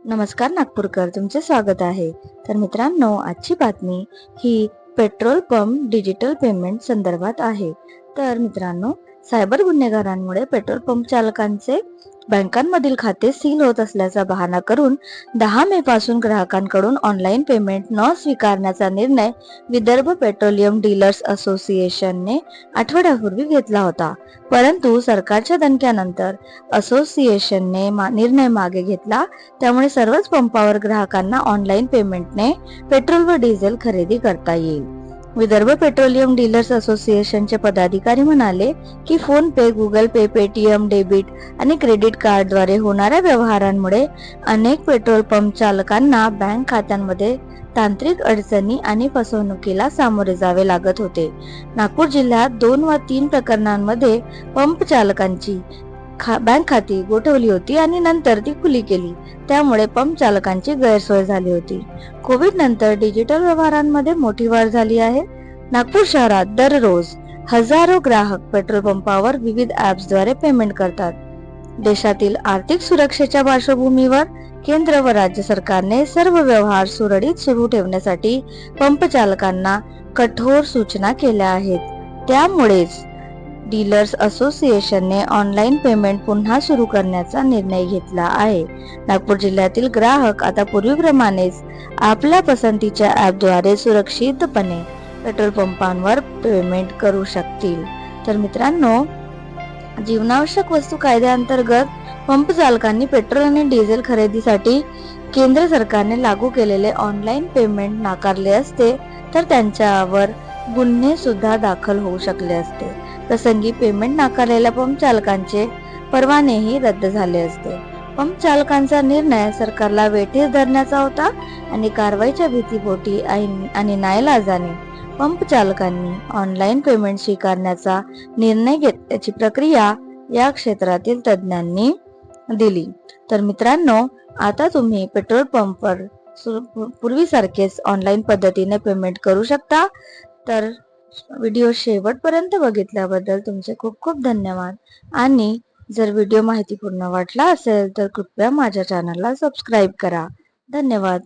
नमस्कार नागपूरकर, तुमचे स्वागत आहे. तर मित्रांनो, आजची बातमी ही पेट्रोल पंप डिजिटल पेमेंट संदर्भात आहे. तर मित्रांनो, सायबर गुन्हेगारांमुळे पेट्रोल पंप चालकांचे बँकांमधील खाते सील होत असल्याचा बहाणा करून 10 मे पासून ग्राहकांकडून ऑनलाईन पेमेंट न स्वीकारण्याचा निर्णय विदर्भ पेट्रोलियम डीलर्स असोसिएशनने आठवड्यापूर्वी घेतला होता. परंतु सरकारच्या दणक्यानंतर असोसिएशनने निर्णय मागे घेतला. त्यामुळे सर्वच पंपावर ग्राहकांना ऑनलाईन पेमेंटने पेट्रोल व डिझेल खरेदी करता येईल. विदर्भ पेट्रोलियम डीलर्स असोसिएशनचे पदाधिकारी म्हणाले की फोन पे, गुगल पे, पेटीएम, डेबिट आणि क्रेडिट कार्डद्वारे होणाऱ्या व्यवहारांमुळे अनेक पेट्रोल पंप चालकांना बँक खात्यांमध्ये तांत्रिक अडचणी आणि फसवणुकीला सामोरे जावे लागत होते. नागपूर जिल्ह्यात 2 व 3 प्रकरणांमध्ये पंप चालकांची बँक खाती गोठवली होती आणि नंतर ती खुली केली. त्यामुळे पंप चालकांची गैरसोय झाली होती. कोविड नंतर डिजिटल व्यवहारांमध्ये मोठी वाढ झाली आहे. नागपूर शहरात दररोज हजारो ग्राहक पेट्रोल पंपावर विविध ऍप्सद्वारे पेमेंट करतात. देशातील आर्थिक सुरक्षेच्या पार्श्वभूमीवर केंद्र व राज्य सरकारने सर्व व्यवहार सुरळीत सुरू ठेवण्यासाठी पंप चालकांना कठोर सूचना केल्या आहेत. त्यामुळेच डीलर्स असोसिएशनने ऑनलाईन पेमेंट पुन्हा सुरू करण्याचा निर्णय घेतला आहे. नागपूर जिल्ह्यातील ग्राहक आता पूर्वीप्रमाणेच आपल्या पसंतीच्या ऍपद्वारे सुरक्षितपणे पेट्रोल पंपांवर पेमेंट करू शकतील. तर मित्रांनो, जीवनावश्यक वस्तू कायद्याअंतर्गत पंप चालकांनी पेट्रोल आणि डिझेल खरेदीसाठी केंद्र सरकारने लागू केलेले ऑनलाईन पेमेंट नाकारले असते तर त्यांच्यावर गुन्हे सुद्धा दाखल होऊ शकले असते. प्रसंगी पेमेंट नाकारलेल्या पंप चालकांचे परवानेही रद्द झाले असते. पंप चालकांचा निर्णय सरकारला वेठीस धरण्याचा होता आणि कारवाईच्या भीतीपोटी आणि नाईलाजाने पंप चालकांनी ऑनलाईन पेमेंट स्वीकारण्याचा निर्णय घेतल्याची प्रक्रिया या क्षेत्रातील तज्ज्ञांनी दिली. तर मित्रांनो, आता तुम्ही पेट्रोल पंपवर पूर्वीसारखेच ऑनलाईन पद्धतीने पेमेंट करू शकता. तर व्हिडिओ शेवटपर्यंत बघितल्याबद्दल तुमचे खूप खूप धन्यवाद. आणि जर व्हिडिओ माहितीपूर्ण वाटला असेल तर कृपया माझ्या चॅनलला सबस्क्राईब करा. धन्यवाद.